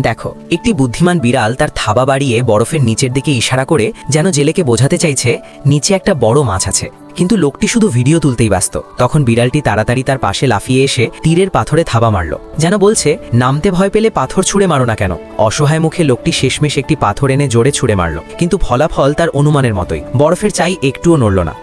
দেখো, একটি বুদ্ধিমান বিড়াল তার থাবা বাড়িয়ে বরফের নিচের দিকে ইশারা করে যেন জেলেকে বোঝাতে চাইছে নিচে একটা বড় মাছ আছে। কিন্তু লোকটি শুধু ভিডিও তুলতেই ব্যস্ত। তখন বিড়ালটি তাড়াতাড়ি তার পাশে লাফিয়ে এসে তীরের পাথরে থাবা মারল, যেন বলছে নামতে ভয় পেলে পাথর ছুঁড়ে মারো না কেন। অসহায় মুখে লোকটি শেষমেশ একটি পাথর এনে জোরে ছুঁড়ে মারল, কিন্তু ফলাফল তার অনুমানের মতোই, বরফের চাই একটুও নড়ল না।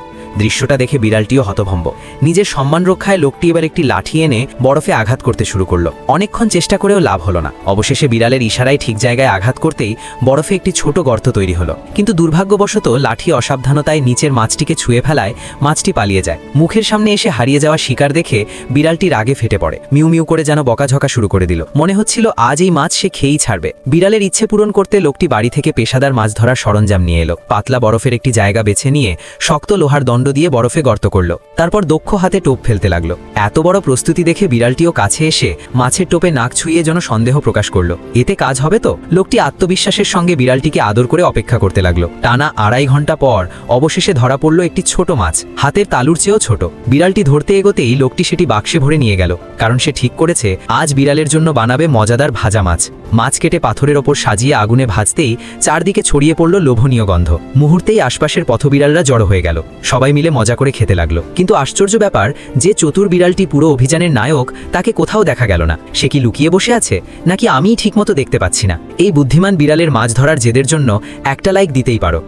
দৃশ্যটা দেখে বিড়ালটিও হতভম্ব। নিজের সম্মান রক্ষায় লোকটি এবার একটি লাঠি এনে বরফে আঘাত করতে শুরু করলো। অনেকক্ষণ চেষ্টা করেও লাভ হলো না। অবশেষে বিড়ালের ইশারায় ঠিক জায়গায় আঘাত করতেই বরফে একটি ছোট গর্ত তৈরি হলো। কিন্তু দুর্ভাগ্যবশত লাঠি অসাবধানতায় নিচের মাছটিকে ছুঁয়ে ফেলায় মাছটি পালিয়ে যায়। মুখের সামনে এসে হারিয়ে যাওয়া শিকার দেখে বিড়ালটি রাগে ফেটে পড়ে, মিউ মিউ করে যেন বকাঝকা শুরু করে দিল। মনে হচ্ছিল আজ এই মাছ সে খেয়েই ছাড়বে। বিড়ালের ইচ্ছে পূরণ করতে লোকটি বাড়ি থেকে পেশাদার মাছ ধরার সরঞ্জাম নিয়ে এলো। পাতলা বরফের একটি জায়গা বেছে নিয়ে শক্ত লোহার দণ্ড দিয়ে বরফে গর্ত করলো। তারপর দক্ষ হাতে টোপ ফেলতে লাগলো। এত বড় প্রস্তুতি দেখে বিড়ালটিও কাছে এসে মাছের টোপে নাক ছুঁয়ে যেন সন্দেহ প্রকাশ করলো, এতে কাজ হবে তো। লোকটি আত্মবিশ্বাসের সঙ্গে বিড়ালটিকে আদর করে অপেক্ষা করতে লাগলো। টানা 2.5 ঘন্টা পর অবশেষে ধরা পড়লো একটি ছোট মাছ, হাতের তালুর চেয়েও ছোট। বিড়ালটি ধরতে এগোতেই লোকটি সেটি বাক্সে ভরে নিয়ে গেল, কারণ সে ঠিক করেছে আজ বিড়ালের জন্য বানাবে মজাদার ভাজা মাছ। মাছ কেটে পাথরের ওপর সাজিয়ে আগুনে ভাজতেই চারদিকে ছড়িয়ে পড়ল লোভনীয় গন্ধ। মুহূর্তেই আশপাশের পথবিড়ালরা জড়ো হয়ে গেল। সবাই মিলে মজা করে খেতে লাগলো। কিন্তু আশ্চর্য ব্যাপার, যে চতুর বিড়ালটি পুরো অভিযানের নায়ক, তাকে কোথাও দেখা গেল না। সে কি লুকিয়ে বসে আছে, নাকি আমিই ঠিকমতো দেখতে পাচ্ছি না? এই বুদ্ধিমান বিড়ালের মাছ ধরার জেদের জন্য একটা লাইক দিতেই পারো।